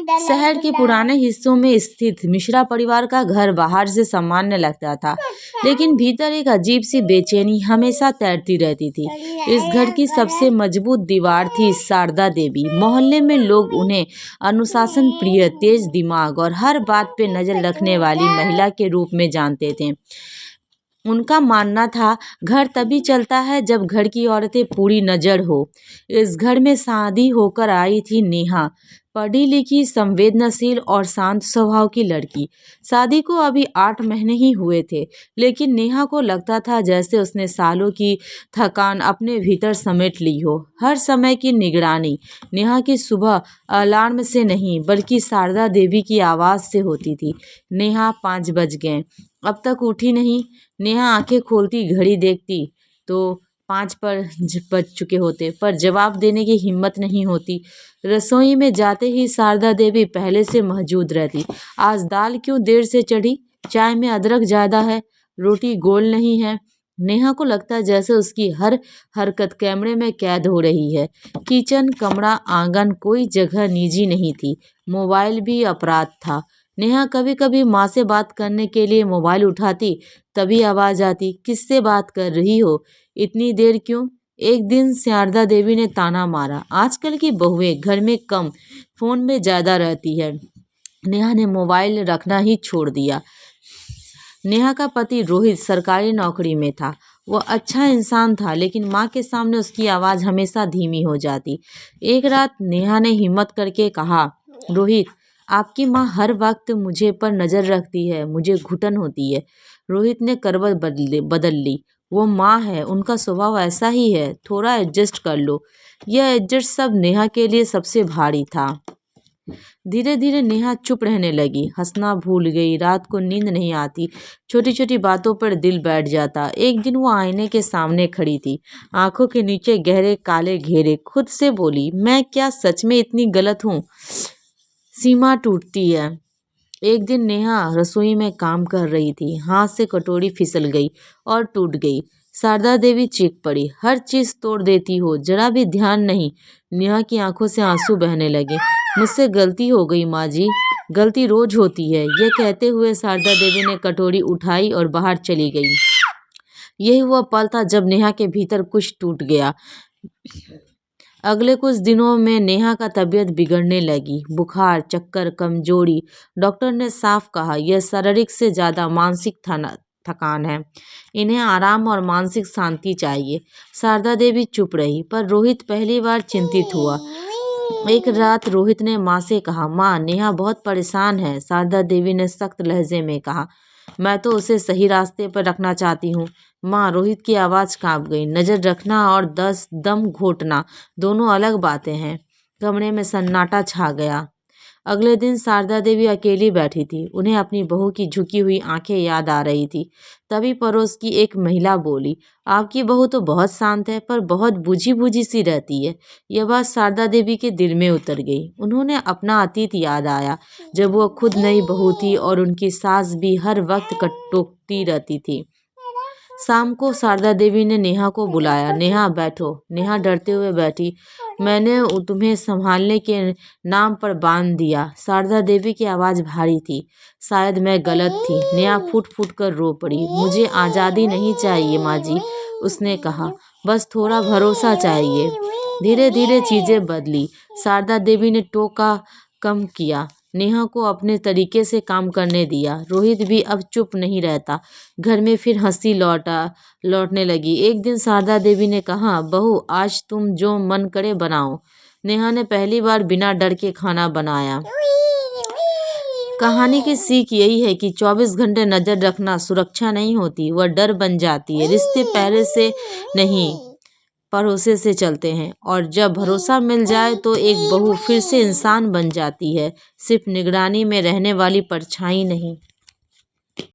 शहर के पुराने हिस्सों में स्थित मिश्रा परिवार का घर बाहर से सामान्य लगता था, लेकिन भीतर एक अजीब सी बेचैनी हमेशा तैरती रहती थी। इस घर की सबसे मजबूत दीवार थी शारदा देवी। मोहल्ले में लोग उन्हें अनुशासन प्रिय, तेज दिमाग और हर बात पे नजर रखने वाली महिला के रूप में जानते थे। उनका मानना था, घर तभी चलता है जब घर की औरतें पूरी नजर हो। इस घर में शादी होकर आई थी नेहा, पढ़ी लिखी, संवेदनशील और शांत स्वभाव की लड़की। शादी को अभी 8 महीने ही हुए थे, लेकिन नेहा को लगता था जैसे उसने सालों की थकान अपने भीतर समेट ली हो। हर समय की निगरानी नेहा की सुबह अलार्म से नहीं, बल्कि शारदा देवी की आवाज़ से होती थी। नेहा, 5 बज गए, अब तक उठी नहीं। नेहा आंखें खोलती, घड़ी देखती तो 5 पर बज चुके होते, पर जवाब देने की हिम्मत नहीं होती। रसोई में जाते ही शारदा देवी पहले से मौजूद रहती। आज दाल क्यों देर से चढ़ी? चाय में अदरक ज़्यादा है, रोटी गोल नहीं है। नेहा को लगता जैसे उसकी हर हरकत कैमरे में कैद हो रही है। किचन, कमरा, आंगन, कोई जगह निजी नहीं थी। मोबाइल भी अपराध था। नेहा कभी कभी माँ से बात करने के लिए मोबाइल उठाती, तभी आवाज़ आती, किससे बात कर रही हो, इतनी देर क्यों? एक दिन शारदा देवी ने ताना मारा, आजकल की बहुएं घर में कम, फोन में ज़्यादा रहती है। नेहा ने मोबाइल रखना ही छोड़ दिया। नेहा का पति रोहित सरकारी नौकरी में था। वह अच्छा इंसान था, लेकिन माँ के सामने उसकी आवाज़ हमेशा धीमी हो जाती। एक रात नेहा ने हिम्मत करके कहा, रोहित, आपकी माँ हर वक्त मुझे पर नज़र रखती है, मुझे घुटन होती है। रोहित ने करवट बदल ली। वो माँ है, उनका स्वभाव ऐसा ही है, थोड़ा एडजस्ट कर लो। यह एडजस्ट सब नेहा के लिए सबसे भारी था। धीरे धीरे नेहा चुप रहने लगी, हंसना भूल गई, रात को नींद नहीं आती, छोटी छोटी बातों पर दिल बैठ जाता। एक दिन वो आईने के सामने खड़ी थी, आंखों के नीचे गहरे काले घेरे। खुद से बोली, मैं क्या सच में इतनी गलत हूँ? सीमा टूटती है। एक दिन नेहा रसोई में काम कर रही थी, हाथ से कटोरी फिसल गई और टूट गई। शारदा देवी चीख पड़ी, हर चीज तोड़ देती हो, जरा भी ध्यान नहीं। नेहा की आंखों से आंसू बहने लगे। मुझसे गलती हो गई माँ जी, गलती रोज होती है। यह कहते हुए शारदा देवी ने कटोरी उठाई और बाहर चली गई। यही वह पल था जब नेहा के भीतर कुछ टूट गया। अगले कुछ दिनों में नेहा का तबीयत बिगड़ने लगी, बुखार, चक्कर, कमजोरी। डॉक्टर ने साफ कहा, यह शारीरिक से ज़्यादा मानसिक थकान है, इन्हें आराम और मानसिक शांति चाहिए। शारदा देवी चुप रही, पर रोहित पहली बार चिंतित हुआ। एक रात रोहित ने माँ से कहा, माँ, नेहा बहुत परेशान है। शारदा देवी ने सख्त लहजे में कहा, मैं तो उसे सही रास्ते पर रखना चाहती हूँ। माँ, रोहित की आवाज़ कांप गई। नज़र रखना और 10 दम घोटना दोनों अलग बातें हैं। कमरे में सन्नाटा छा गया। अगले दिन शारदा देवी अकेली बैठी थी। उन्हें अपनी बहू की झुकी हुई आंखें याद आ रही थी। तभी पड़ोस की एक महिला बोली, आपकी बहू तो बहुत शांत है, पर बहुत बुझी बुझी सी रहती है। यह बात शारदा देवी के दिल में उतर गई। उन्होंने अपना अतीत याद आया, जब वो खुद नई बहू थी और उनकी सास भी हर वक्त टोकती रहती थी। शाम को शारदा देवी ने नेहा को बुलाया। नेहा, बैठो। नेहा डरते हुए बैठी। मैंने तुम्हें संभालने के नाम पर बांध दिया। शारदा देवी की आवाज़ भारी थी। शायद मैं गलत थी। नेहा फूट फूट कर रो पड़ी। मुझे आज़ादी नहीं चाहिए माँ जी, उसने कहा, बस थोड़ा भरोसा चाहिए। धीरे धीरे चीज़ें बदली। शारदा देवी ने टोका कम किया, नेहा को अपने तरीके से काम करने दिया। रोहित भी अब चुप नहीं रहता। घर में फिर हंसी लौटने लगी। एक दिन शारदा देवी ने कहा, बहू, आज तुम जो मन करे बनाओ। नेहा ने पहली बार बिना डर के खाना बनाया। कहानी की सीख यही है कि 24 घंटे नजर रखना सुरक्षा नहीं होती, वह डर बन जाती है। रिश्ते पहले से नहीं, भरोसे से चलते हैं, और जब भरोसा मिल जाए तो एक बहू फिर से इंसान बन जाती है, सिर्फ निगरानी में रहने वाली परछाई नहीं।